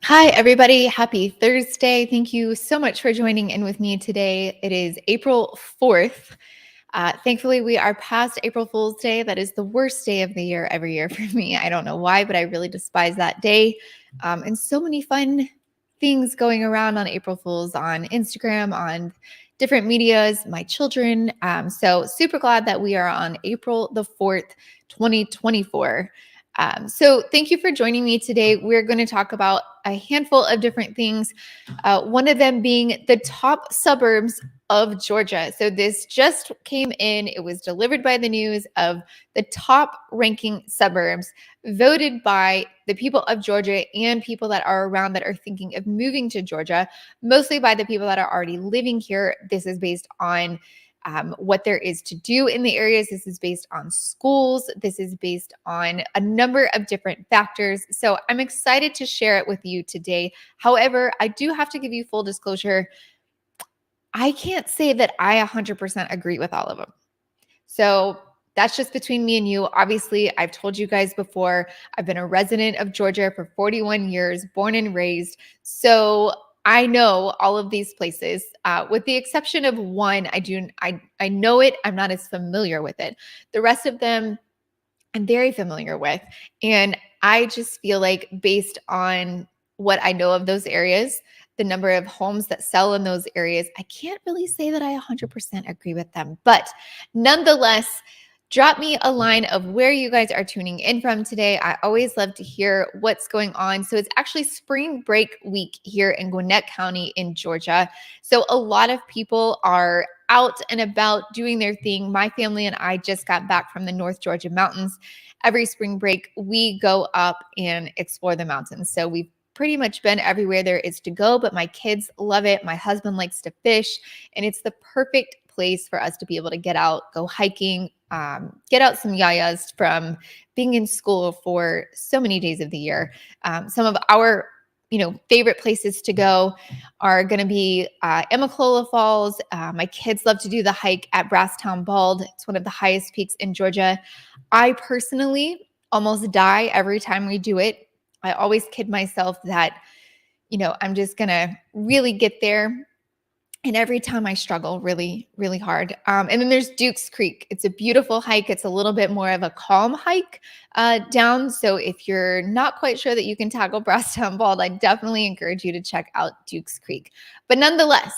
Hi, everybody. Happy Thursday. Thank you so much for joining in with me today. It is April 4th. Thankfully, we are past April Fool's Day. That is the worst day of the year every year for me. I don't know why, but I really despise that day. And so many fun things going around on April Fool's on Instagram, on different medias, my children. So super glad that we are on April the 4th, 2024. So thank you for joining me today. We're going to talk about a handful of different things. One of them being the top suburbs of Georgia. So this just came in. It was delivered by the news of the top ranking suburbs voted by the people of Georgia and people that are around that are thinking of moving to Georgia, mostly by the people that are already living here. This is based on what there is to do in the areas. This is based on schools. This is based on a number of different factors. So I'm excited to share it with you today. However, I do have to give you full disclosure. I can't say that I 100% agree with all of them. So that's just between me and you. Obviously, I've told you guys before, I've been a resident of Georgia for 41 years, born and raised. So I know all of these places, with the exception of one. I know it. I'm not as familiar with it. The rest of them, I'm very familiar with. And I just feel like based on what I know of those areas, the number of homes that sell in those areas, I can't really say that I 100% agree with them. But nonetheless, drop me a line of where you guys are tuning in from today. I always love to hear what's going on. So it's actually spring break week here in Gwinnett County in Georgia. So a lot of people are out and about doing their thing. My family and I just got back from the North Georgia mountains. Every spring break, we go up and explore the mountains. So we've pretty much been everywhere there is to go, but my kids love it. My husband likes to fish, and it's the perfect place for us to be able to get out, go hiking, get out some yayas from being in school for so many days of the year. Some of our favorite places to go are going to be Emaclola Falls. My kids love to do the hike at Brasstown Bald. It's one of the highest peaks in Georgia. I personally almost die every time we do it. I always kid myself that, I'm just going to really get there. And every time I struggle really, really hard. And then there's Duke's Creek. It's a beautiful hike. It's a little bit more of a calm hike down. So if you're not quite sure that you can tackle Brasstown Bald, I definitely encourage you to check out Duke's Creek. But nonetheless,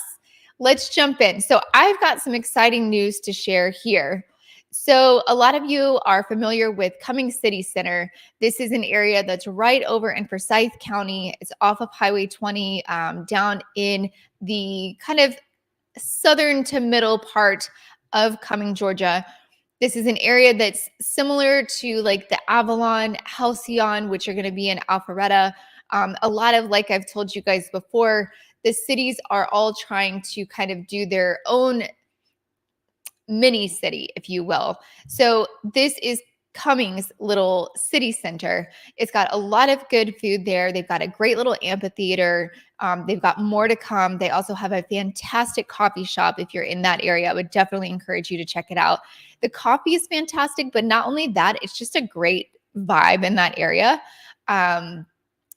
let's jump in. So I've got some exciting news to share here. So a lot of you are familiar with Cumming City Center. This is an area that's right over in Forsyth County. It's off of Highway 20 down in the kind of southern to middle part of Cumming, Georgia. This is an area that's similar to like the Avalon, Halcyon, which are going to be in Alpharetta. A lot of, like I've told you guys before, the cities are all trying to kind of do their own mini city, if you will. So this is Cumming's little city center. It's got a lot of good food there. They've got a great little amphitheater. They've got more to come. They also have a fantastic coffee shop. If you're in that area, I would definitely encourage you to check it out. The coffee is fantastic, but not only that, it's just a great vibe in that area.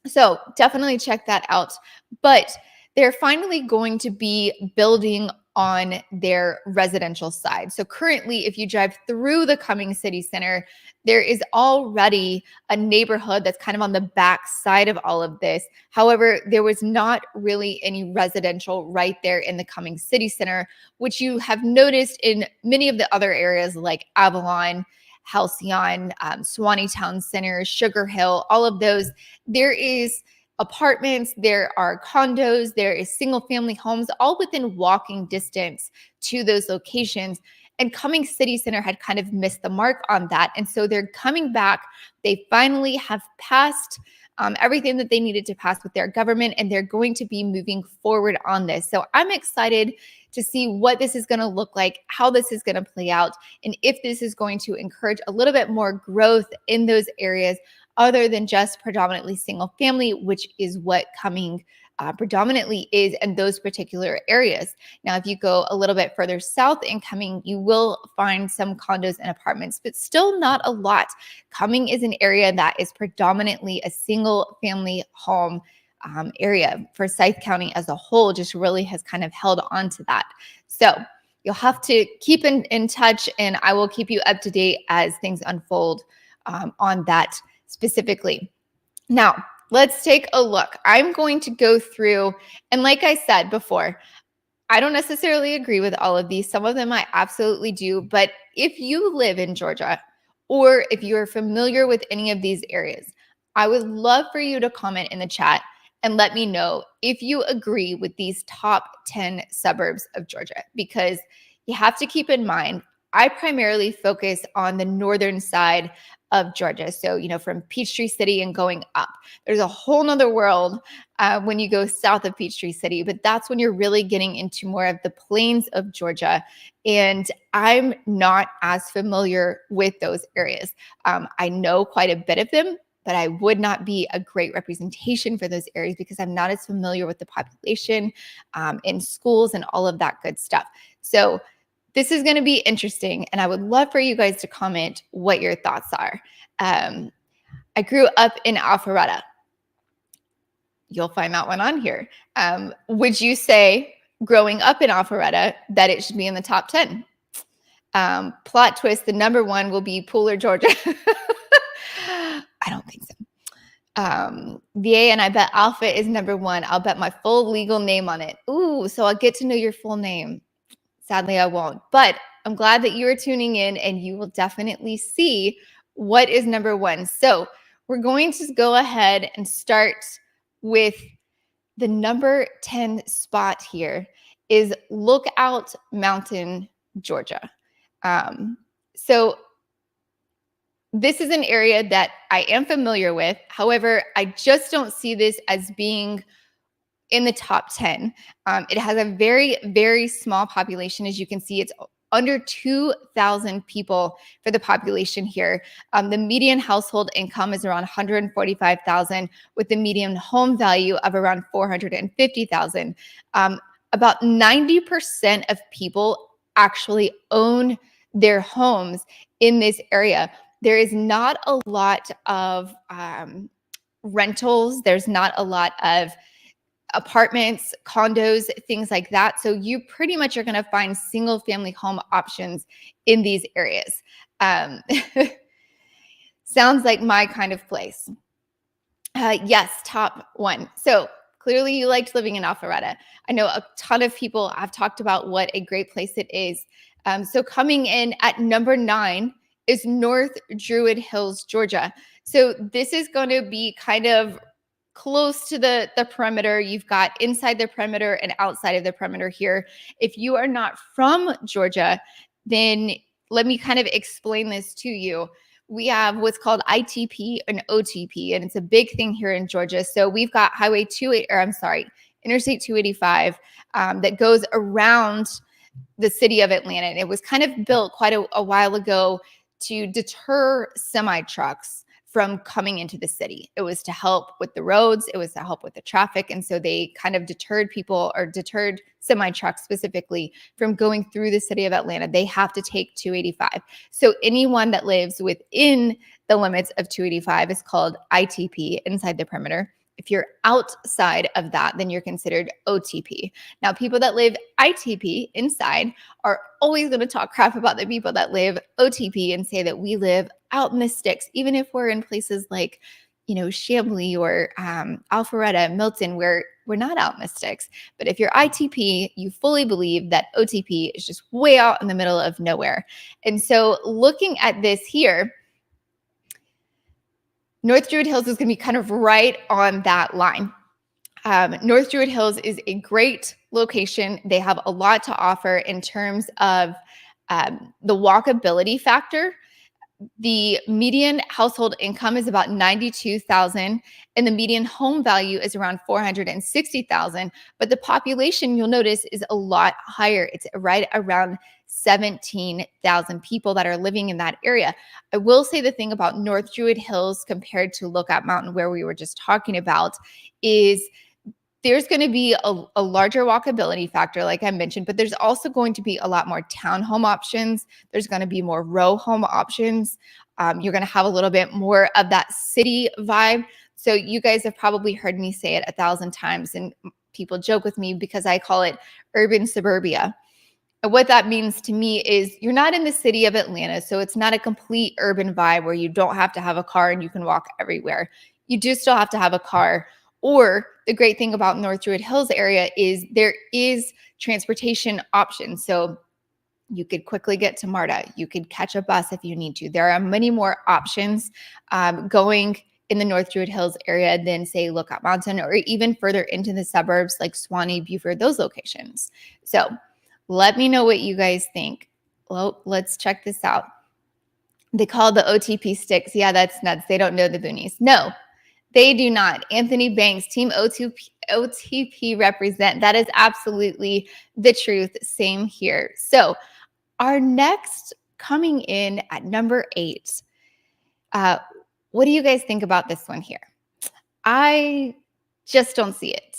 So definitely check that out. But they're finally going to be building on their residential side. So currently, if you drive through the Cumming City Center, there is already a neighborhood that's kind of on the back side of all of this. However, there was not really any residential right there in the Cumming City Center, which you have noticed in many of the other areas like Avalon, Halcyon, Swanee Town Center, Sugar Hill, all of those. There is apartments, there are condos, there is single family homes, all within walking distance to those locations. And Cumming City Center had kind of missed the mark on that. And so they're coming back. They finally have passed everything that they needed to pass with their government, and they're going to be moving forward on this. So I'm excited to see what this is going to look like, how this is going to play out, and if this is going to encourage a little bit more growth in those areas other than just predominantly single family, which is what Cumming predominantly is in those particular areas. Now, if you go a little bit further south in Cumming, you will find some condos and apartments, but still not a lot. Cumming is an area that is predominantly a single family home area for Scythe County as a whole just really has kind of held on to that. So you'll have to keep in touch, and I will keep you up to date as things unfold on that specifically. Now, let's take a look. I'm going to go through, and like I said before, I don't necessarily agree with all of these. Some of them I absolutely do. But if you live in Georgia, or if you're familiar with any of these areas, I would love for you to comment in the chat and let me know if you agree with these top 10 suburbs of Georgia, because you have to keep in mind, I primarily focus on the northern side of Georgia. So, from Peachtree City and going up. There's a whole nother world when you go south of Peachtree City, but that's when you're really getting into more of the plains of Georgia. And I'm not as familiar with those areas. I know quite a bit of them, but I would not be a great representation for those areas because I'm not as familiar with the population in schools and all of that good stuff. So this is going to be interesting, and I would love for you guys to comment what your thoughts are. I grew up in Alpharetta. You'll find that one on here. Would you say, growing up in Alpharetta, that it should be in the top 10? Plot twist, the number one will be Pooler, Georgia. I don't think so. VA, and I bet Alpha is number one. I'll bet my full legal name on it. Ooh, so I'll get to know your full name. Sadly, I won't. But I'm glad that you are tuning in, and you will definitely see what is number one. So we're going to go ahead and start with the number 10 spot here is Lookout Mountain, Georgia. So this is an area that I am familiar with. However, I just don't see this as being in the top 10. It has a very, very small population. As you can see, it's under 2,000 people for the population here. The median household income is around $145,000 with the median home value of around $450,000. About 90% of people actually own their homes in this area. There is not a lot of rentals. There's not a lot of apartments, condos, things like that. So you pretty much are going to find single family home options in these areas. Sounds like my kind of place. Yes, top one. So clearly you liked living in Alpharetta. I know a ton of people have talked about what a great place it is. So coming in at number 9 is North Druid Hills, Georgia. So this is going to be kind of close to the perimeter. You've got inside the perimeter and outside of the perimeter here. If you are not from Georgia, then let me kind of explain this to you. We have what's called ITP and OTP, and it's a big thing here in Georgia. So we've got Interstate 285 that goes around the city of Atlanta. And it was kind of built quite a while ago to deter semi-trucks from coming into the city. It was to help with the roads. It was to help with the traffic. And so they kind of deterred people, or deterred semi-trucks specifically, from going through the city of Atlanta. They have to take 285. So anyone that lives within the limits of 285 is called ITP, inside the perimeter. If you're outside of that, then you're considered OTP. Now, people that live ITP inside are always going to talk crap about the people that live OTP and say that we live out in the sticks, even if we're in places like, Chamblee or Alpharetta, Milton, where we're not out in the sticks. But if you're ITP, you fully believe that OTP is just way out in the middle of nowhere. And so looking at this here, North Druid Hills is going to be kind of right on that line. North Druid Hills is a great location. They have a lot to offer in terms of the walkability factor. The median household income is about $92,000, and the median home value is around $460,000. But the population, you'll notice, is a lot higher. It's right around 17,000 people that are living in that area. I will say the thing about North Druid Hills compared to Lookout Mountain, where we were just talking about, is there's going to be a larger walkability factor, like I mentioned, but there's also going to be a lot more townhome options. There's going to be more row home options. You're going to have a little bit more of that city vibe. So you guys have probably heard me say it 1,000 times, and people joke with me because I call it urban suburbia. And what that means to me is you're not in the city of Atlanta, so it's not a complete urban vibe where you don't have to have a car and you can walk everywhere. You do still have to have a car. Or the great thing about North Druid Hills area is there is transportation options. So you could quickly get to MARTA. You could catch a bus if you need to. There are many more options going in the North Druid Hills area than, say, Lookout Mountain, or even further into the suburbs like Suwanee, Buford, those locations. So let me know what you guys think. Well, let's check this out. They call the OTP sticks. Yeah, that's nuts. They don't know the boonies. No, they do not. Anthony Banks, Team OTP represent. That is absolutely the truth. Same here. So our next coming in at number 8. What do you guys think about this one here? I just don't see it.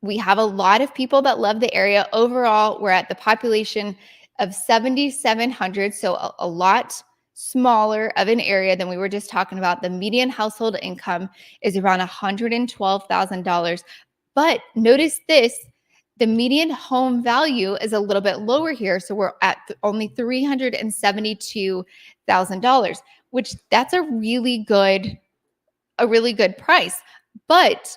We have a lot of people that love the area. Overall, we're at the population of 7,700, so a lot smaller of an area than we were just talking about. The median household income is around $112,000. But notice this, the median home value is a little bit lower here. So we're at only $372,000, which that's a really good price. But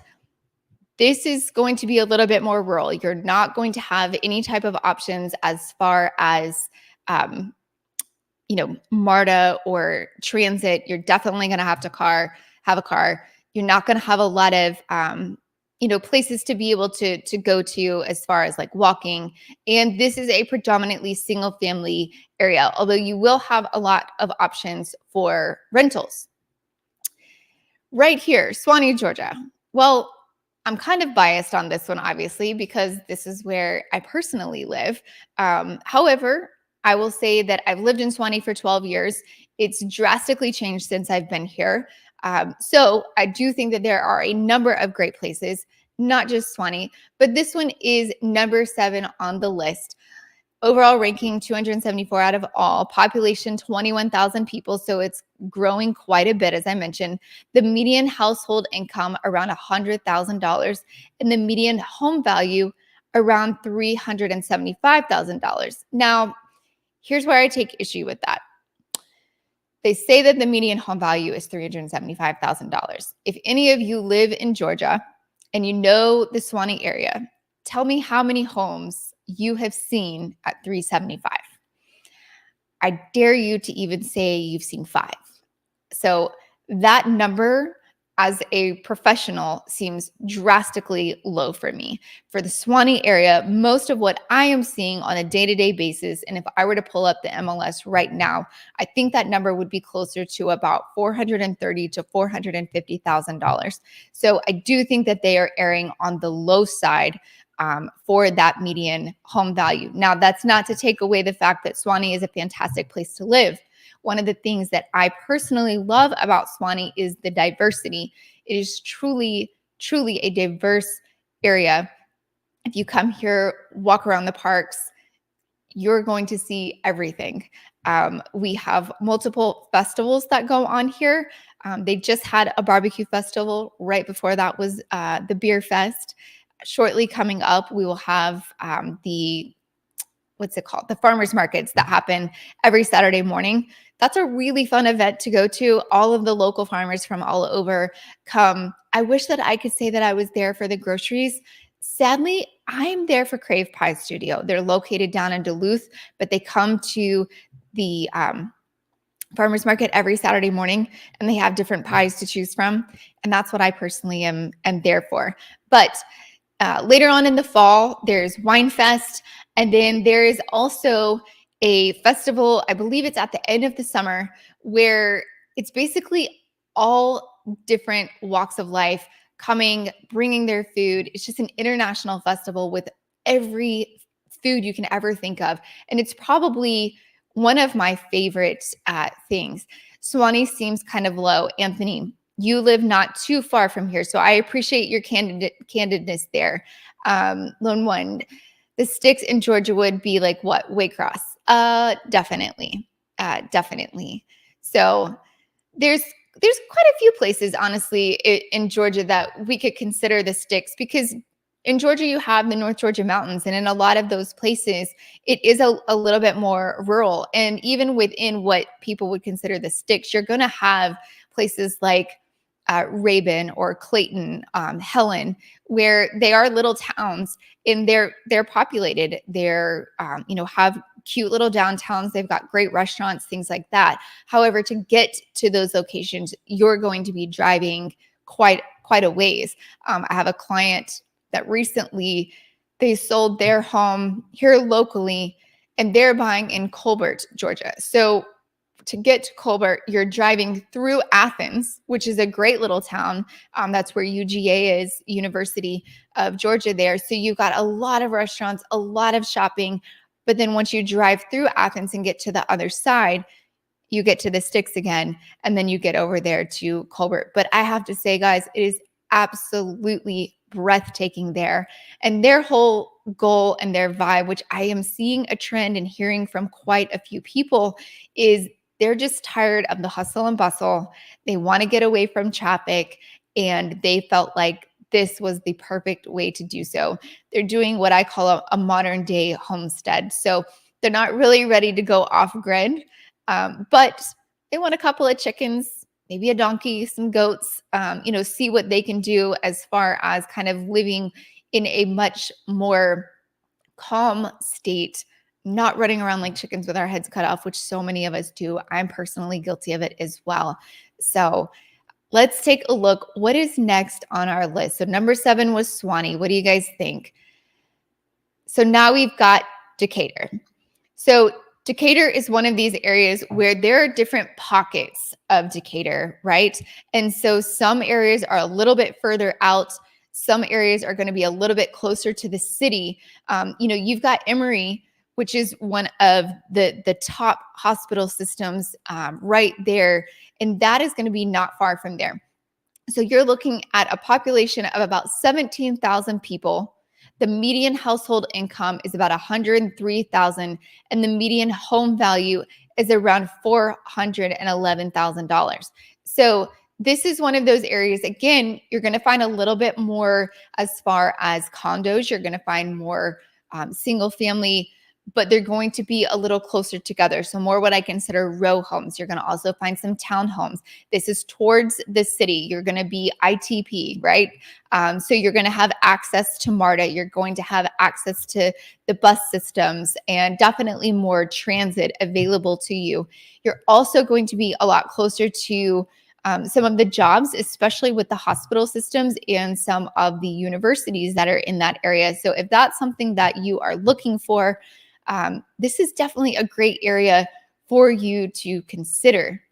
this is going to be a little bit more rural. You're not going to have any type of options as far as, MARTA or transit. You're definitely going to have a car. You're not going to have a lot of, places to be able to go to as far as like walking. And this is a predominantly single family area, although you will have a lot of options for rentals. Right here, Suwanee, Georgia. Well, I'm kind of biased on this one, obviously, because this is where I personally live. However, I will say that I've lived in Suwanee for 12 years. It's drastically changed since I've been here. So I do think that there are a number of great places, not just Suwanee, but this one is number 7 on the list. Overall ranking 274 out of all, population 21,000 people, so it's growing quite a bit, as I mentioned. The median household income around $100,000, and the median home value around $375,000. Now, here's where I take issue with that. They say that the median home value is $375,000. If any of you live in Georgia and you know the Suwanee area, tell me how many homes you have seen at 375. I dare you to even say you've seen 5. So that number as a professional seems drastically low for me. For the Suwanee area, most of what I am seeing on a day-to-day basis, and if I were to pull up the MLS right now, I think that number would be closer to about $430,000 to $450,000. So I do think that they are erring on the low side for that median home value. Now, that's not to take away the fact that Suwanee is a fantastic place to live. One of the things that I personally love about Suwanee is the diversity. It is truly, truly a diverse area. If you come here, walk around the parks, you're going to see everything. We have multiple festivals that go on here. They just had a barbecue festival. Right before that was the beer fest. Shortly coming up, we will have the farmers markets that happen every Saturday morning. That's a really fun event to go to. All of the local farmers from all over come. I wish that I could say that I was there for the groceries. Sadly, I'm there for Crave Pie Studio. They're located down in Duluth, but they come to the farmers market every Saturday morning, and they have different pies to choose from. And that's what I personally am there for. But later on in the fall, there's Wine Fest, and then there is also a festival, I believe it's at the end of the summer, where it's basically all different walks of life coming, bringing their food. It's just an international festival with every food you can ever think of, and it's probably one of my favorite things. Suwanee seems kind of low. Anthony, you live not too far from here, so I appreciate your candidness there. Lone One, the sticks in Georgia would be like what? Waycross? Definitely. So there's there's quite a few places, honestly, in Georgia that we could consider the sticks, because in Georgia, you have the North Georgia mountains. And in a lot of those places, it is a little bit more rural. And even within what people would consider the sticks, you're going to have places like Rabun or Clayton, Helen, where they are little towns and they're populated. They're have cute little downtowns. They've got great restaurants, things like that. However, to get to those locations, you're going to be driving quite a ways. I have a client that recently they sold their home here locally, and they're buying in Colbert, Georgia. So to get to Colbert, you're driving through Athens, which is a great little town. That's where UGA is, University of Georgia there. So you've got a lot of restaurants, a lot of shopping. But then once you drive through Athens and get to the other side, you get to the sticks again, and then you get over there to Colbert. But I have to say, guys, it is absolutely breathtaking there. And their whole goal and their vibe, which I am seeing a trend and hearing from quite a few people, is they're just tired of the hustle and bustle. They want to get away from traffic, and they felt like this was the perfect way to do so. They're doing what I call a modern day homestead. So they're not really ready to go off grid, but they want a couple of chickens, maybe a donkey, some goats, see what they can do as far as kind of living in a much more calm state, not running around like chickens with our heads cut off, which so many of us do. I'm personally guilty of it as well. So let's take a look. What is next on our list? So number 7 was Suwannee. What do you guys think? So now we've got Decatur. So Decatur is one of these areas where there are different pockets of Decatur, right? And so some areas are a little bit further out. Some areas are going to be a little bit closer to the city. You've got Emory, which is one of the top hospital systems right there. And that is going to be not far from there. So you're looking at a population of about 17,000 people. The median household income is about $103,000, and the median home value is around $411,000. So this is one of those areas, again, you're going to find a little bit more as far as condos. You're going to find more single family, but they're going to be a little closer together. So more what I consider row homes. You're going to also find some townhomes. This is towards the city. You're going to be ITP, right? So you're going to have access to MARTA. You're going to have access to the bus systems and definitely more transit available to you. You're also going to be a lot closer to some of the jobs, especially with the hospital systems and some of the universities that are in that area. So if that's something that you are looking for, this is definitely a great area for you to consider.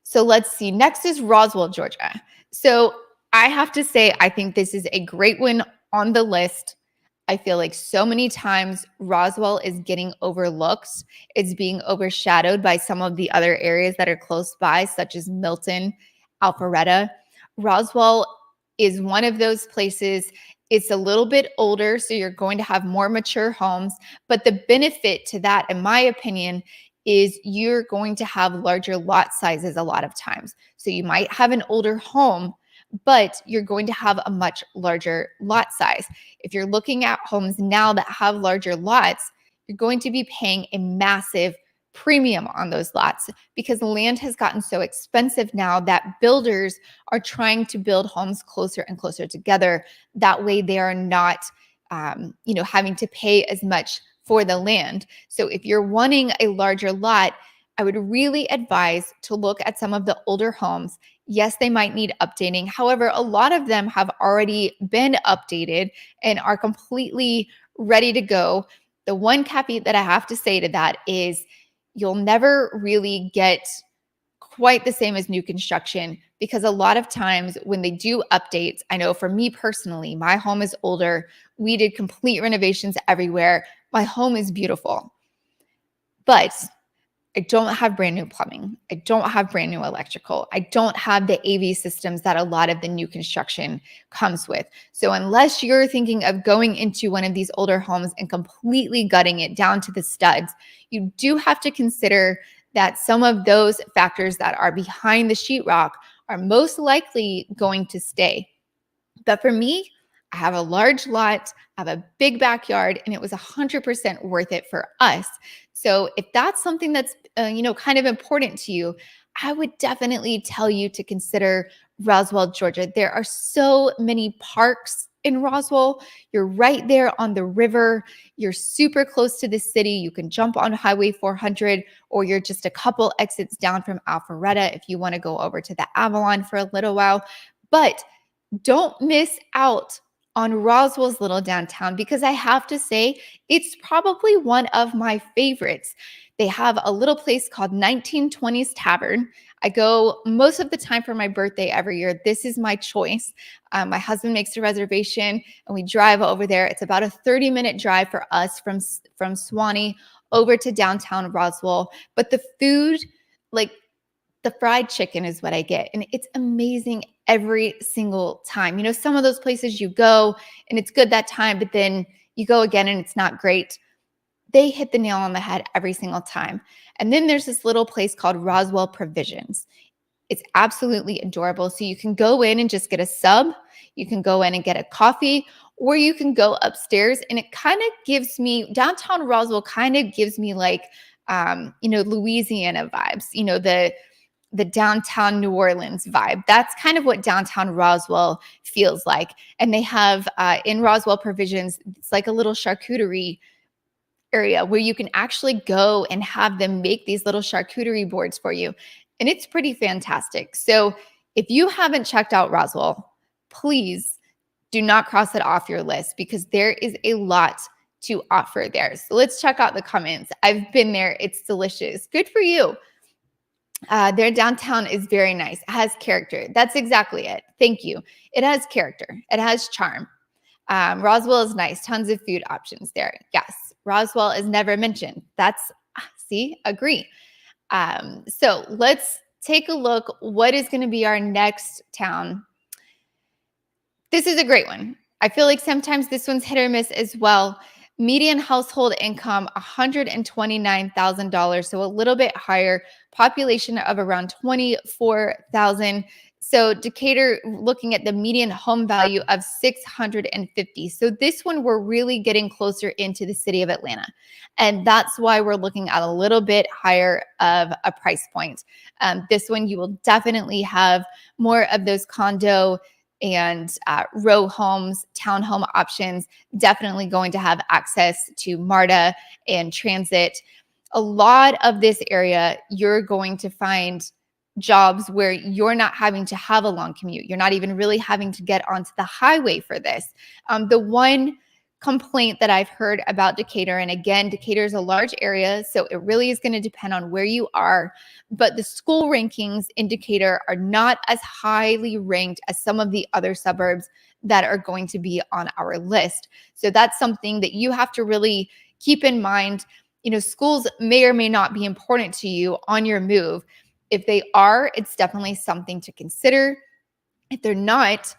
So let's see. Next is Roswell, Georgia. So I have to say, I think this is a great one on the list. I feel like so many times Roswell is getting overlooked. It's being overshadowed by some of the other areas that are close by, such as Milton, Alpharetta. Roswell is one of those places. It's a little bit older, so you're going to have more mature homes. But the benefit to that, in my opinion, is you're going to have larger lot sizes a lot of times. So you might have an older home, but you're going to have a much larger lot size. If you're looking at homes now that have larger lots, you're going to be paying a massive premium on those lots because land has gotten so expensive now that builders are trying to build homes closer and closer together. That way they are not, having to pay as much for the land. So if you're wanting a larger lot, I would really advise to look at some of the older homes. Yes, they might need updating. However, a lot of them have already been updated and are completely ready to go. The one caveat that I have to say to that is you'll never really get quite the same as new construction because a lot of times when they do updates, I know for me personally, my home is older. We did complete renovations everywhere. My home is beautiful, but I don't have brand new plumbing. I don't have brand new electrical. I don't have the AV systems that a lot of the new construction comes with. So unless you're thinking of going into one of these older homes and completely gutting it down to the studs, you do have to consider that some of those factors that are behind the sheetrock are most likely going to stay. But for me, I have a large lot, I have a big backyard, and it was 100% worth it for us. So if that's something that's kind of important to you, I would definitely tell you to consider Roswell, Georgia. There are so many parks in Roswell. You're right there on the river. You're super close to the city. You can jump on Highway 400, or you're just a couple exits down from Alpharetta if you want to go over to the Avalon for a little while. But don't miss out on Roswell's little downtown, because I have to say, it's probably one of my favorites. They have a little place called 1920s Tavern. I go most of the time for my birthday every year. This is my choice. My husband makes a reservation and we drive over there. It's about a 30-minute drive for us from Suwanee over to downtown Roswell. But the food, like the fried chicken is what I get. And it's amazing every single time. Some of those places you go and it's good that time, but then you go again and it's not great. They hit the nail on the head every single time. And then there's this little place called Roswell Provisions. It's absolutely adorable. So you can go in and just get a sub. You can go in and get a coffee, or you can go upstairs. And it kind of gives me, downtown Roswell kind of gives me like, Louisiana vibes, the downtown New Orleans vibe. That's kind of what downtown Roswell feels like. And they have in Roswell Provisions, it's like a little charcuterie area where you can actually go and have them make these little charcuterie boards for you. And it's pretty fantastic. So if you haven't checked out Roswell, please do not cross it off your list, because there is a lot to offer there. So let's check out the comments. I've been there. It's delicious. Good for you. Their downtown is very nice. It has character. That's exactly it. Thank you. It has character. It has charm. Roswell is nice. Tons of food options there. Yes. Roswell is never mentioned. See, agree. So let's take a look. What is going to be our next town? This is a great one. I feel like sometimes this one's hit or miss as well. Median household income, $129,000, so a little bit higher. Population of around 24,000. So Decatur, looking at the median home value of 650. So this one, we're really getting closer into the city of Atlanta. And that's why we're looking at a little bit higher of a price point. This one, you will definitely have more of those condo and row homes, townhome options, definitely going to have access to MARTA and transit. A lot of this area, you're going to find jobs where you're not having to have a long commute. You're not even really having to get onto the highway for this. The one complaint that I've heard about Decatur, and again, Decatur is a large area, so it really is going to depend on where you are, but the school rankings in Decatur are not as highly ranked as some of the other suburbs that are going to be on our list. So that's something that you have to really keep in mind. Schools may or may not be important to you on your move. If they are, it's definitely something to consider. If they're not,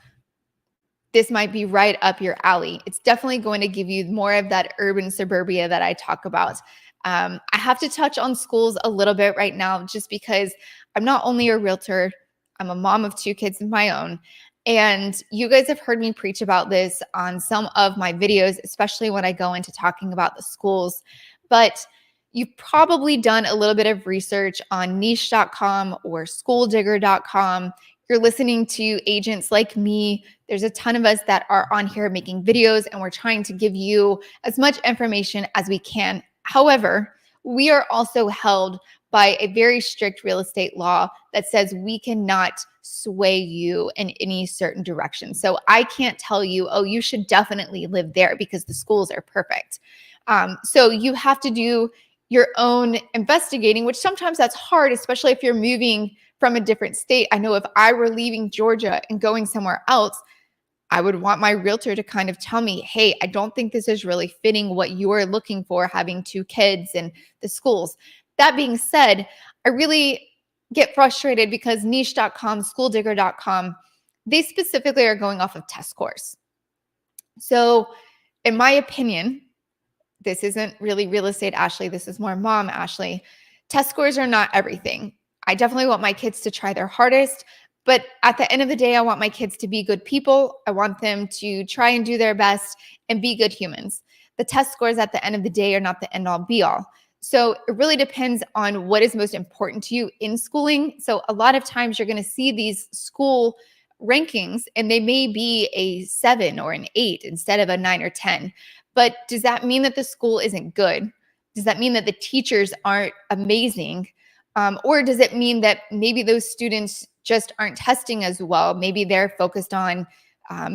this might be right up your alley. It's definitely going to give you more of that urban suburbia that I talk about. I have to touch on schools a little bit right now, just because I'm not only a realtor, I'm a mom of 2 kids of my own. And you guys have heard me preach about this on some of my videos, especially when I go into talking about the schools. But you've probably done a little bit of research on niche.com or schooldigger.com. You're listening to agents like me. There's a ton of us that are on here making videos, and we're trying to give you as much information as we can. However, we are also held by a very strict real estate law that says we cannot sway you in any certain direction. So I can't tell you, oh, you should definitely live there because the schools are perfect. So you have to do your own investigating, which sometimes that's hard, especially if you're moving from a different state. I know if I were leaving Georgia and going somewhere else, I would want my realtor to kind of tell me, hey, I don't think this is really fitting what you're looking for, having 2 kids and the schools. That being said, I really get frustrated because niche.com, schooldigger.com, they specifically are going off of test scores. So in my opinion, this isn't really real estate Ashley, this is more mom Ashley. Test scores are not everything. I definitely want my kids to try their hardest, but at the end of the day, I want my kids to be good people. I want them to try and do their best and be good humans. The test scores at the end of the day are not the end all be all. So it really depends on what is most important to you in schooling. So a lot of times you're going to see these school rankings and they may be a 7 or an 8 instead of a 9 or 10. But does that mean that the school isn't good? Does that mean that the teachers aren't amazing? Or does it mean that maybe those students just aren't testing as well? Maybe they're focused on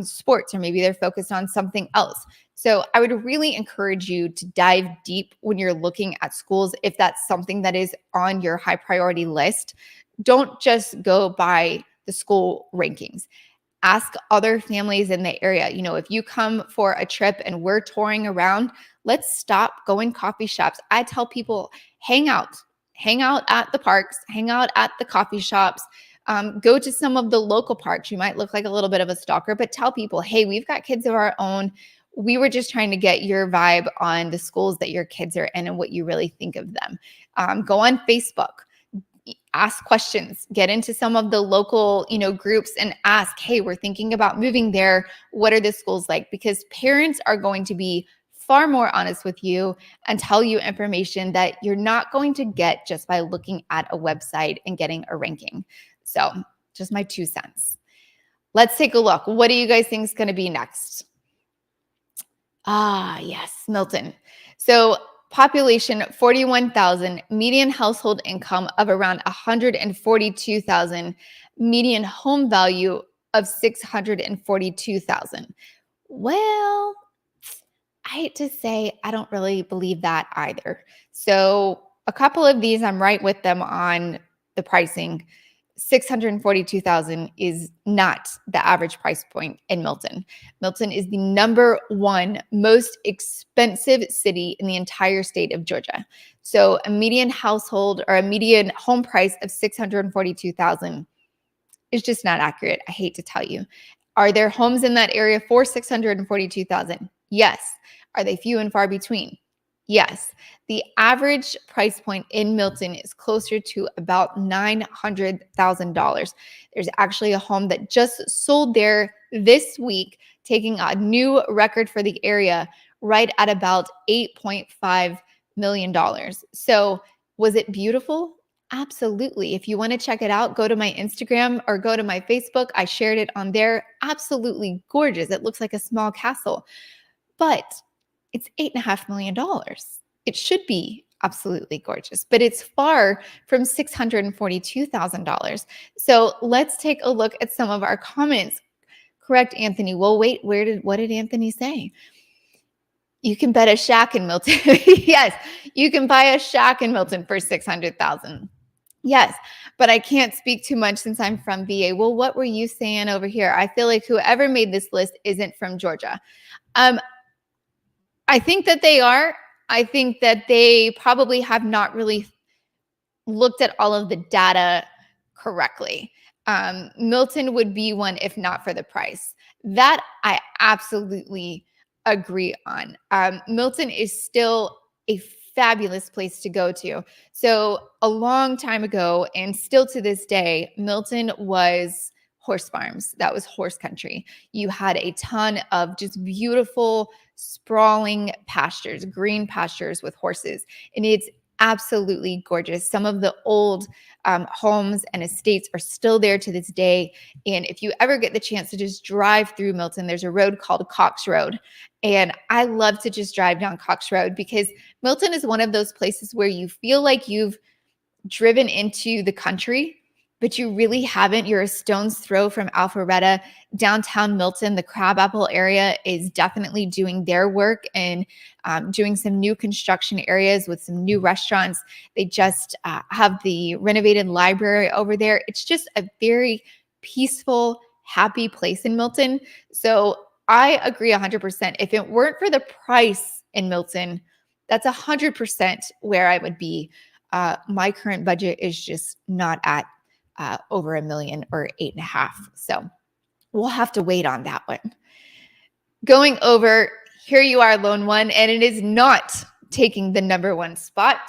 sports, or maybe they're focused on something else. So I would really encourage you to dive deep when you're looking at schools if that's something that is on your high priority list. Don't just go by the school rankings. Ask other families in the area. If you come for a trip and we're touring around, let's stop, go in coffee shops. I tell people, hang out at the parks, hang out at the coffee shops, go to some of the local parks. You might look like a little bit of a stalker, but tell people, hey, we've got kids of our own. We were just trying to get your vibe on the schools that your kids are in and what you really think of them. Go on Facebook. Ask questions, get into some of the local, groups and ask, hey, we're thinking about moving there. What are the schools like? Because parents are going to be far more honest with you and tell you information that you're not going to get just by looking at a website and getting a ranking. So just my 2 cents. Let's take a look. What do you guys think is going to be next? Yes, Milton. So population 41,000, median household income of around 142,000, median home value of 642,000. Well, I hate to say I don't really believe that either. So a couple of these, I'm right with them on the pricing. 642,000 is not the average price point in Milton. Milton is the number 1 most expensive city in the entire state of Georgia. So a median household or a median home price of 642,000 is just not accurate. I hate to tell you. Are there homes in that area for 642,000? Yes. Are they few and far between? Yes. The average price point in Milton is closer to about $900,000. There's actually a home that just sold there this week, taking a new record for the area right at about $8.5 million. So was it beautiful? Absolutely. If you want to check it out, go to my Instagram or go to my Facebook. I shared it on there. Absolutely gorgeous. It looks like a small castle, but it's $8.5 million. It should be absolutely gorgeous, but it's far from $642,000. So let's take a look at some of our comments. Correct, Anthony. Well, wait, what did Anthony say? You can bet a shack in Milton. Yes, you can buy a shack in Milton for $600,000. Yes, but I can't speak too much since I'm from VA. Well, what were you saying over here? I feel like whoever made this list isn't from Georgia. I think that they are. I think that they probably have not really looked at all of the data correctly. Milton would be one if not for the price. That I absolutely agree on. Milton is still a fabulous place to go to. So a long time ago, and still to this day, Milton was horse farms. That was horse country. You had a ton of just beautiful, sprawling pastures, green pastures with horses. And it's absolutely gorgeous. Some of the old homes and estates are still there to this day. And if you ever get the chance to just drive through Milton, there's a road called Cox Road. And I love to just drive down Cox Road because Milton is one of those places where you feel like you've driven into the country, but you really haven't. You're a stone's throw from Alpharetta. Downtown Milton, the Crabapple area is definitely doing their work and doing some new construction areas with some new restaurants. They just have the renovated library over there. It's just a very peaceful, happy place in Milton. So I agree 100%. If it weren't for the price in Milton, that's 100% where I would be. My current budget is just not at over $1 million or 8.5. So we'll have to wait on that one. Going over, here you are, Lone One, and it is not taking the number 1 spot.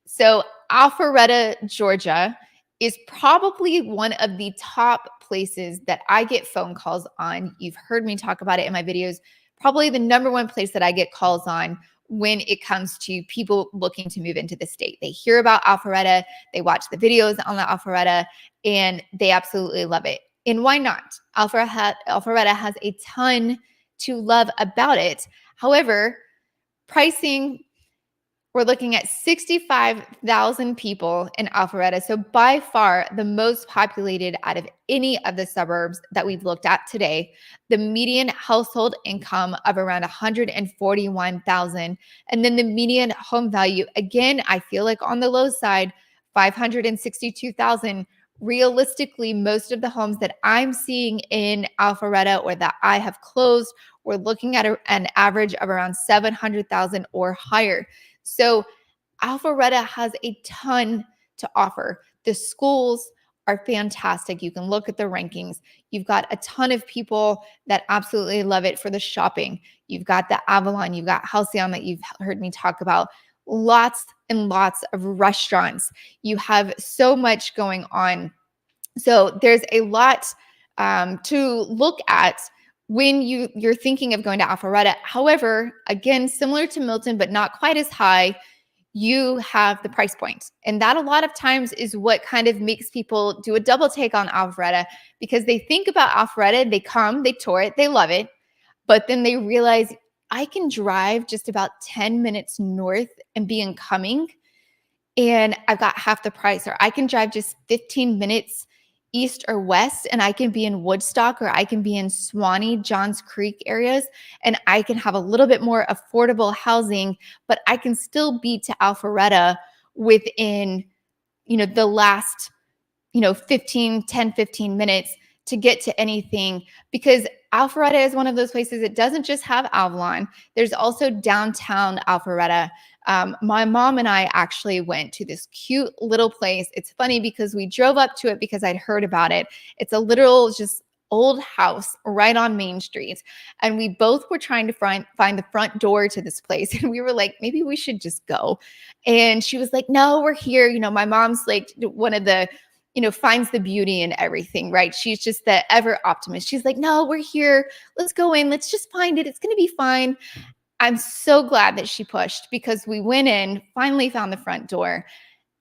So Alpharetta, Georgia is probably one of the top places that I get phone calls on. You've heard me talk about it in my videos. Probably the number one place that I get calls on when it comes to people looking to move into the state. They hear about Alpharetta, they watch the videos on the Alpharetta, and they absolutely love it. And why not? Alpharetta has a ton to love about it. However, pricing, we're looking at 65,000 people in Alpharetta. So by far the most populated out of any of the suburbs that we've looked at today. The median household income of around 141,000. And then the median home value, again, I feel like on the low side, 562,000. Realistically, most of the homes that I'm seeing in Alpharetta or that I have closed, we're looking at an average of around 700,000 or higher. So Alpharetta has a ton to offer. The schools are fantastic. You can look at the rankings. You've got a ton of people that absolutely love it for the shopping. You've got the Avalon, you've got Halcyon that you've heard me talk about. Lots and lots of restaurants. You have so much going on. So there's a lot to look at when you're thinking of going to Alpharetta. However, again, similar to Milton, but not quite as high, you have the price point. And that a lot of times is what kind of makes people do a double take on Alpharetta, because they think about Alpharetta, they come, they tour it, they love it, but then they realize I can drive just about 10 minutes north and be in Cumming, and I've got half the price. Or I can drive just 15 minutes east or west and I can be in Woodstock, or I can be in Swanee, Johns Creek areas, and I can have a little bit more affordable housing, but I can still be to Alpharetta within, the last, 15 minutes to get to anything, because Alpharetta is one of those places that doesn't just have Avalon. There's also downtown Alpharetta. My mom and I actually went to this cute little place. It's funny because we drove up to it because I'd heard about it. It's a literal just old house right on Main Street. And we both were trying to find the front door to this place. And we were like, maybe we should just go. And she was like, no, we're here. My mom's like one of the, finds the beauty in everything, right? She's just the ever optimist. She's like, no, we're here. Let's go in. Let's just find it. It's going to be fine. I'm so glad that she pushed, because we went in, finally found the front door,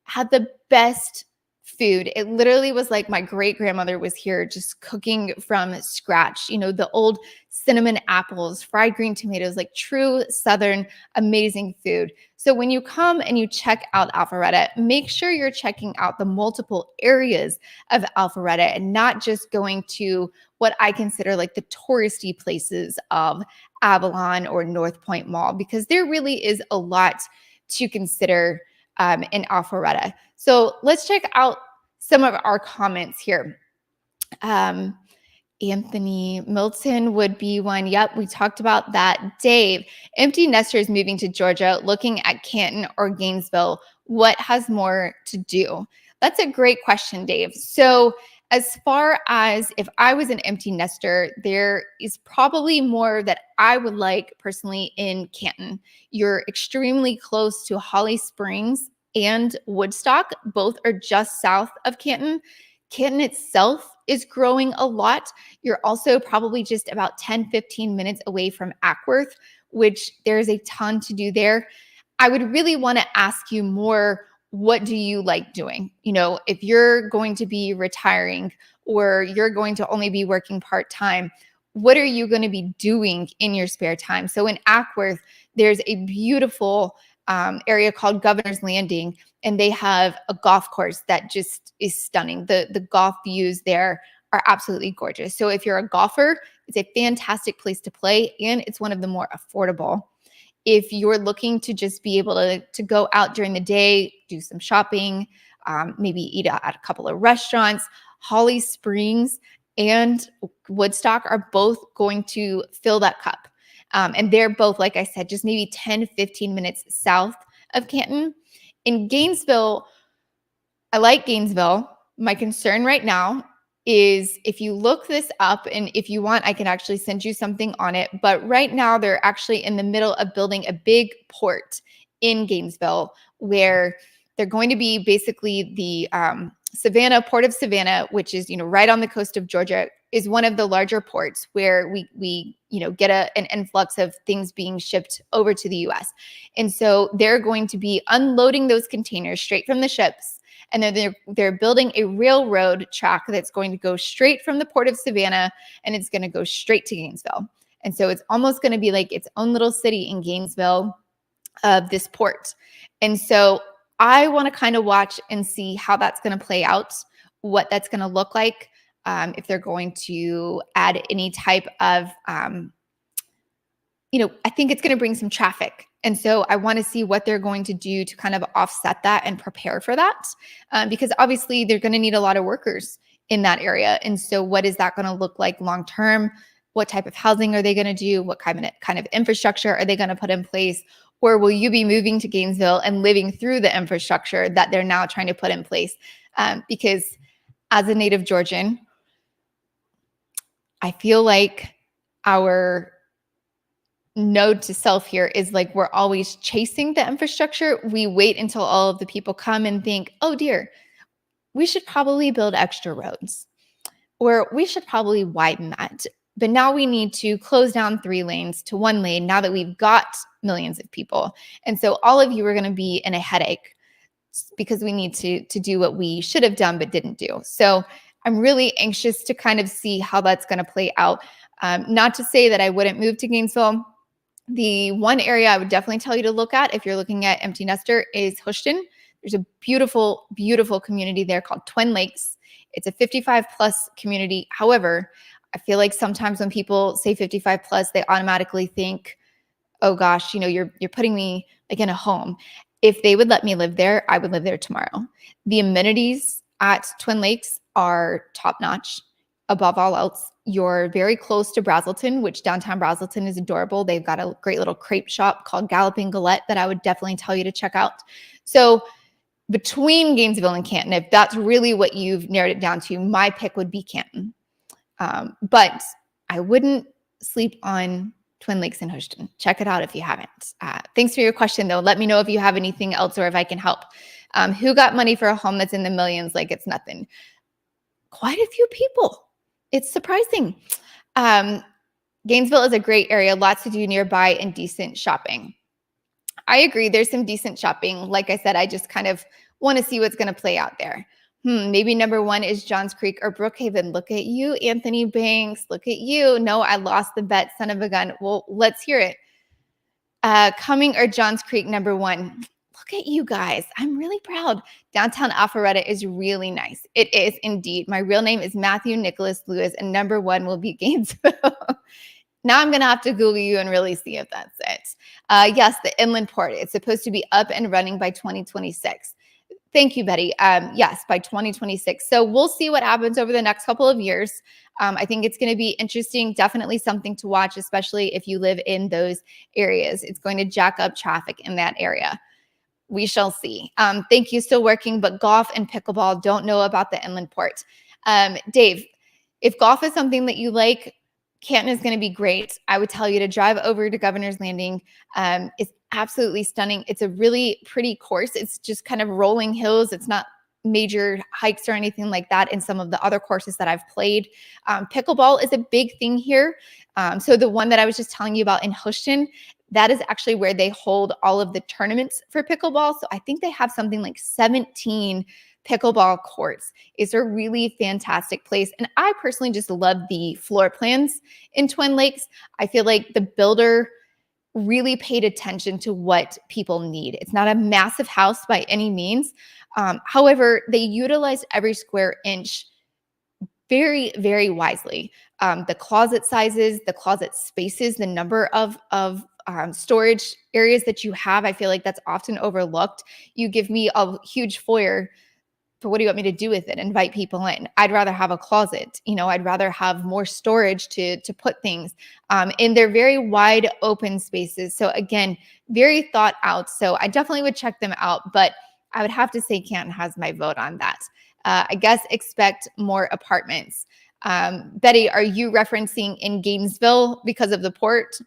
had the best food. It literally was like my great grandmother was here just cooking from scratch. The old cinnamon apples, fried green tomatoes, like true Southern, amazing food. So when you come and you check out Alpharetta, make sure you're checking out the multiple areas of Alpharetta and not just going to what I consider like the touristy places of Avalon or North Point Mall, because there really is a lot to consider in Alpharetta. So let's check out some of our comments here. Anthony, Milton would be one. Yep, we talked about that. Dave, empty nesters moving to Georgia, looking at Canton or Gainesville. What has more to do? That's a great question, Dave. So as far as if I was an empty nester, there is probably more that I would like personally in Canton. You're extremely close to Holly Springs and Woodstock. Both are just south of Canton. Canton itself is growing a lot. You're also probably just about 10-15 minutes away from Ackworth, which there's a ton to do there. I would really want to ask you more, what do you like doing? If you're going to be retiring or you're going to only be working part-time, what are you going to be doing in your spare time? So in Ackworth, there's a beautiful area called Governor's Landing, and they have a golf course that just is stunning. The golf views there are absolutely gorgeous. So if you're a golfer, it's a fantastic place to play, and it's one of the more affordable. If you're looking to just be able to go out during the day, do some shopping, maybe eat at a couple of restaurants, Holly Springs and Woodstock are both going to fill that cup. And they're both, like I said, just maybe 10-15 minutes south of Canton. In Gainesville, I like Gainesville. My concern right now is, if you look this up, and if you want, I can actually send you something on it. But right now they're actually in the middle of building a big port in Gainesville, where They're going to be basically the Savannah, Port of Savannah, which is, right on the coast of Georgia, is one of the larger ports where we get an influx of things being shipped over to the US. And so they're going to be unloading those containers straight from the ships. And then they're building a railroad track that's going to go straight from the Port of Savannah, and it's going to go straight to Gainesville. And so it's almost going to be like its own little city in Gainesville of this port. And so I want to kind of watch and see how that's going to play out, what that's going to look like, if they're going to add any type of, I think it's going to bring some traffic. And so I want to see what they're going to do to kind of offset that and prepare for that, because obviously they're going to need a lot of workers in that area. And so what is that going to look like long term? What type of housing are they going to do? What kind of infrastructure are they going to put in place? Or will you be moving to Gainesville and living through the infrastructure that they're now trying to put in place? Because as a native Georgian, I feel like our note to self here is like we're always chasing the infrastructure. We wait until all of the people come and think, oh dear, we should probably build extra roads, or we should probably widen that. But now we need to close down 3 lanes to 1 lane now that we've got millions of people. And so all of you are going to be in a headache because we need to do what we should have done but didn't do. So I'm really anxious to kind of see how that's going to play out. Not to say that I wouldn't move to Gainesville. The one area I would definitely tell you to look at if you're looking at empty nester is Houston. There's a beautiful, beautiful community there called Twin Lakes. It's a 55 plus community. However, I feel like sometimes when people say 55 plus, they automatically think, oh gosh, you're putting me like in a home. If they would let me live there, I would live there tomorrow. The amenities at Twin Lakes are top notch. Above all else, you're very close to Brazelton, which downtown Brazelton is adorable. They've got a great little crepe shop called Galloping Galette that I would definitely tell you to check out. So between Gainesville and Canton, if that's really what you've narrowed it down to, my pick would be Canton. But I wouldn't sleep on Twin Lakes and Houston. Check it out if you haven't. Thanks for your question, though. Let me know if you have anything else or if I can help. Who got money for a home that's in the millions like it's nothing? Quite a few people. It's surprising. Gainesville is a great area, lots to do nearby and decent shopping. I agree. There's some decent shopping. Like I said, I just kind of want to see what's going to play out there. Maybe number 1 is Johns Creek or Brookhaven. Look at you, Anthony Banks. Look at you. No, I lost the bet, son of a gun. Well, let's hear it. Cumming or Johns Creek, number 1. Look at you guys. I'm really proud. Downtown Alpharetta is really nice. It is indeed. My real name is Matthew Nicholas Lewis, and number 1 will be Gainesville. Now I'm going to have to Google you and really see if that's it. Yes, the inland port. It's supposed to be up and running by 2026. Thank you, Betty. Yes, by 2026. So we'll see what happens over the next couple of years. I think it's going to be interesting, definitely something to watch, especially if you live in those areas. It's going to jack up traffic in that area. We shall see. Thank you. Still working, but golf and pickleball, don't know about the inland port. Dave, if golf is something that you like, Canton is going to be great. I would tell you to drive over to Governor's Landing. It's absolutely stunning. It's a really pretty course. It's just kind of rolling hills. It's not major hikes or anything like that in some of the other courses that I've played. Pickleball is a big thing here. So the one that I was just telling you about in Houston, that is actually where they hold all of the tournaments for pickleball. So I think they have something like 17 pickleball courts. It's a really fantastic place. And I personally just love the floor plans in Twin Lakes. I feel like the builder really paid attention to what people need. It's not a massive house by any means. However, they utilized every square inch very, very wisely. The closet sizes, the closet spaces, the number of storage areas that you have, I feel like that's often overlooked. You give me a huge foyer, but what do you want me to do with it? Invite people in. I'd rather have a closet. I'd rather have more storage to put things. And they're very wide open spaces. So again, very thought out. So I definitely would check them out, but I would have to say Canton has my vote on that. I guess expect more apartments. Betty, are you referencing in Gainesville because of the port?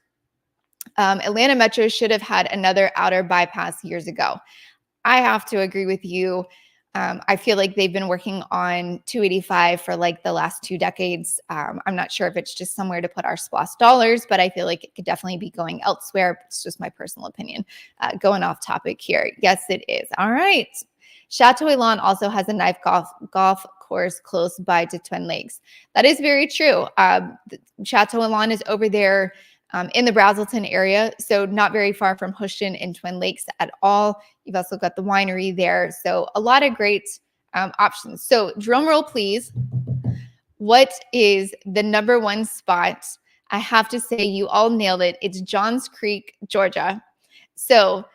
Atlanta Metro should have had another outer bypass years ago. I have to agree with you. I feel like they've been working on 285 for like the last 2 decades. I'm not sure if it's just somewhere to put our SPLOST dollars, but I feel like it could definitely be going elsewhere. It's just my personal opinion. Going off topic here. Yes, it is. All right. Chateau Elan also has a knife golf course close by to Twin Lakes. That is very true. Chateau Elan is over there in the Brazelton area, so not very far from Houston and Twin Lakes at all. You've also got the winery there, so a lot of great options. So drum roll, please. What is the number one spot? I have to say you all nailed it. It's Johns Creek, Georgia. So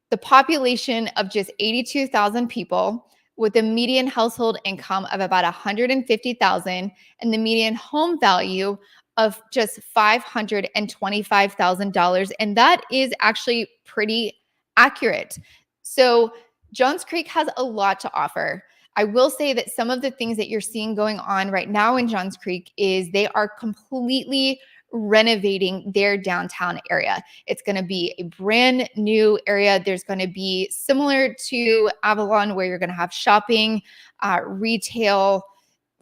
the population of just 82,000 people with a median household income of about 150,000 and the median home value of just $525,000. And that is actually pretty accurate. So Johns Creek has a lot to offer. I will say that some of the things that you're seeing going on right now in Johns Creek is they are completely renovating their downtown area. It's going to be a brand new area. There's going to be similar to Avalon, where you're going to have shopping, retail,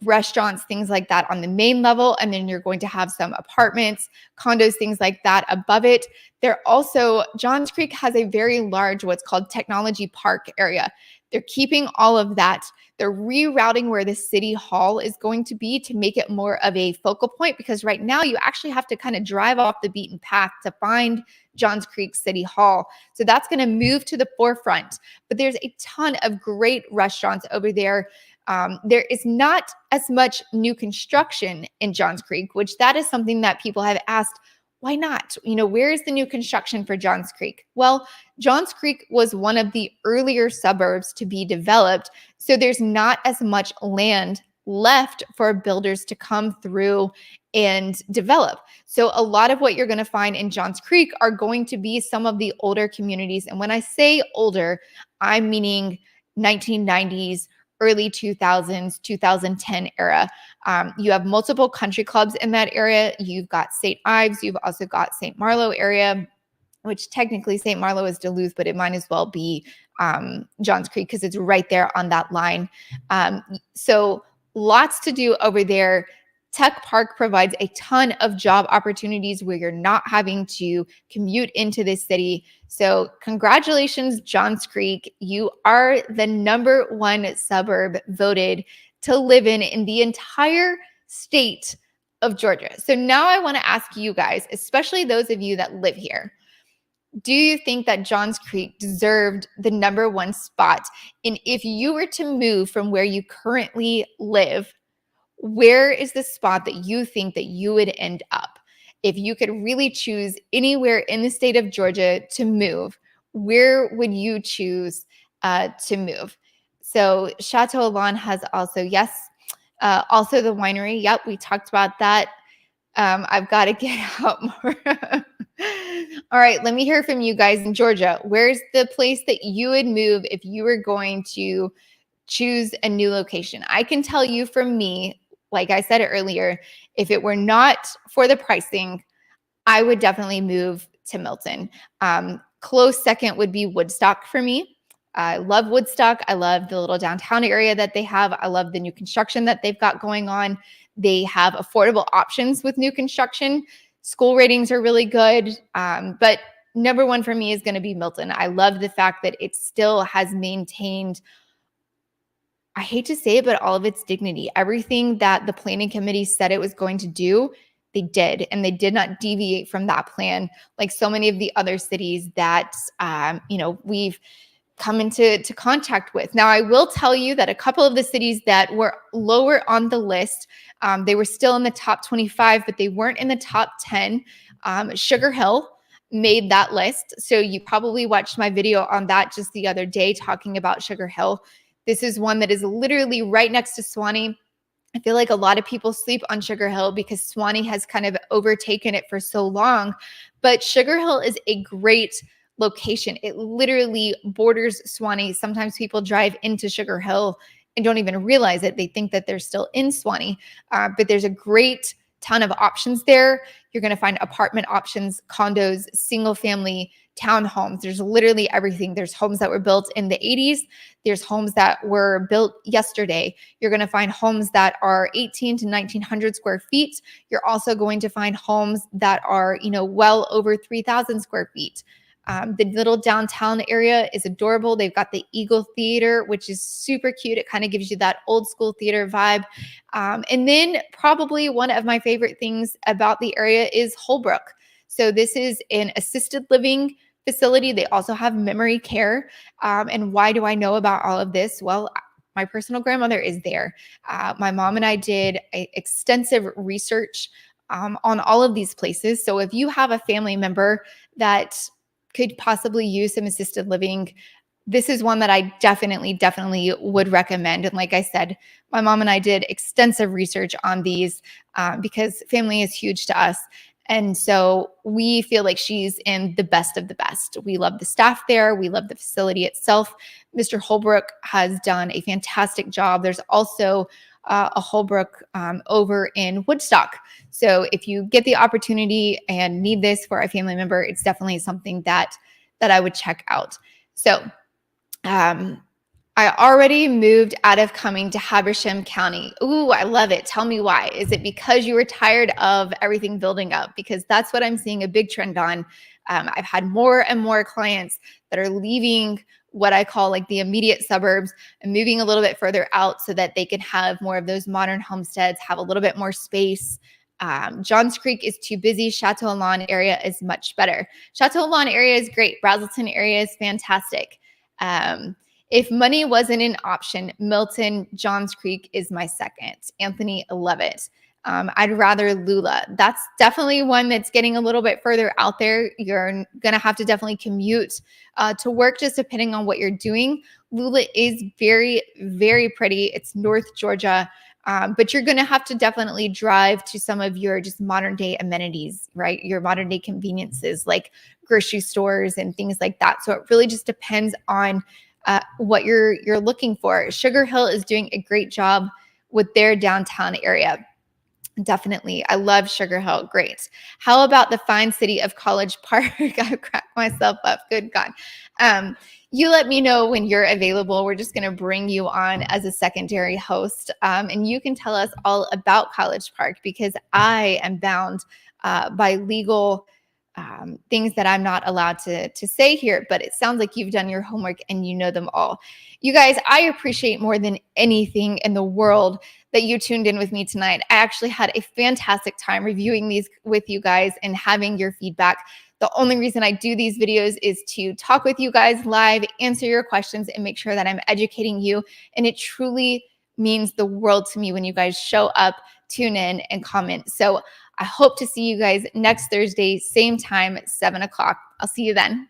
restaurants, things like that on the main level. And then you're going to have some apartments, condos, things like that above it. Johns Creek has a very large, what's called Technology Park area. They're keeping all of that. They're rerouting where the city hall is going to be to make it more of a focal point, because right now you actually have to kind of drive off the beaten path to find Johns Creek City Hall. So that's going to move to the forefront. But there's a ton of great restaurants over there. There is not as much new construction in Johns Creek, which that is something that people have asked, why not? Where is the new construction for Johns Creek? Well, Johns Creek was one of the earlier suburbs to be developed, so there's not as much land left for builders to come through and develop. So a lot of what you're going to find in Johns Creek are going to be some of the older communities. And when I say older, I'm meaning 1990s, early 2000s, 2010 era. You have multiple country clubs in that area. You've got St. Ives. You've also got St. Marlow area, which technically St. Marlow is Duluth, but it might as well be Johns Creek because it's right there on that line. So lots to do over there. Tech Park provides a ton of job opportunities where you're not having to commute into this city. So congratulations, Johns Creek. You are the number one suburb voted to live in the entire state of Georgia. So now I want to ask you guys, especially those of you that live here, do you think that Johns Creek deserved the number one spot? And if you were to move from where you currently live, where is the spot that you think that you would end up? If you could really choose anywhere in the state of Georgia to move, where would you choose to move? So Chateau Elan has also, also the winery. Yep, we talked about that. I've got to get out more. All right, let me hear from you guys in Georgia. Where's the place that you would move if you were going to choose a new location? I can tell you from me, like I said earlier, if it were not for the pricing, I would definitely move to Milton. Close second would be Woodstock for me. I love Woodstock. I love the little downtown area that they have. I love the new construction that they've got going on. They have affordable options with new construction. School ratings are really good. But number one for me is going to be Milton. I love the fact that it still has maintained, I hate to say it, but all of its dignity. Everything that the planning committee said it was going to do, they did. And they did not deviate from that plan like so many of the other cities that, we've come into contact with. Now, I will tell you that a couple of the cities that were lower on the list, they were still in the top 25, but they weren't in the top 10. Sugar Hill made that list. So you probably watched my video on that just the other day talking about Sugar Hill. This is one that is literally right next to Suwannee. I feel like a lot of people sleep on Sugar Hill because Suwannee has kind of overtaken it for so long. But Sugar Hill is a great location. It literally borders Suwannee. Sometimes people drive into Sugar Hill and don't even realize it. They think that they're still in Suwannee. But there's a great ton of options there. You're going to find apartment options, condos, single family, townhomes. There's literally everything. There's homes that were built in the 80s. There's homes that were built yesterday. You're going to find homes that are 18 to 1900 square feet. You're also going to find homes that are, well over 3,000 square feet. The little downtown area is adorable. They've got the Eagle Theater, which is super cute. It kind of gives you that old school theater vibe. And then probably one of my favorite things about the area is Holbrook. So this is an assisted living facility. They also have memory care. And why do I know about all of this? Well, my personal grandmother is there. My mom and I did extensive research on all of these places. So if you have a family member that could possibly use some assisted living, this is one that I definitely would recommend. And like I said, my mom and I did extensive research on these because family is huge to us. And so we feel like she's in the best of the best. We love the staff there. We love the facility itself. Mr. Holbrook has done a fantastic job. There's also a Holbrook over in Woodstock. So if you get the opportunity and need this for a family member, it's definitely something that I would check out. So I already moved out of coming to Habersham County. Ooh, I love it. Tell me why. Is it because you were tired of everything building up? Because that's what I'm seeing a big trend on. I've had more and more clients that are leaving what I call like the immediate suburbs and moving a little bit further out so that they can have more of those modern homesteads, have a little bit more space. Johns Creek is too busy. Chateau Lawn area is much better. Chateau Lawn area is great. Brazelton area is fantastic. If money wasn't an option, Milton, Johns Creek is my second. Anthony, I love it. I'd rather Lula. That's definitely one that's getting a little bit further out there. You're going to have to definitely commute to work just depending on what you're doing. Lula is very, very pretty. It's North Georgia. But you're going to have to definitely drive to some of your just modern day amenities, right? Your modern day conveniences like grocery stores and things like that. So it really just depends on what you're looking for. Sugar Hill is doing a great job with their downtown area. Definitely. I love Sugar Hill. Great. How about the fine city of College Park? I cracked myself up. Good God. You let me know when you're available. We're just going to bring you on as a secondary host. And you can tell us all about College Park because I am bound by legal things that I'm not allowed to say here, but it sounds like you've done your homework and you know them all. You guys, I appreciate more than anything in the world that you tuned in with me tonight. I actually had a fantastic time reviewing these with you guys and having your feedback. The only reason I do these videos is to talk with you guys live, answer your questions, and make sure that I'm educating you. And it truly means the world to me when you guys show up, tune in, and comment. So I hope to see you guys next Thursday, same time, 7 o'clock. I'll see you then.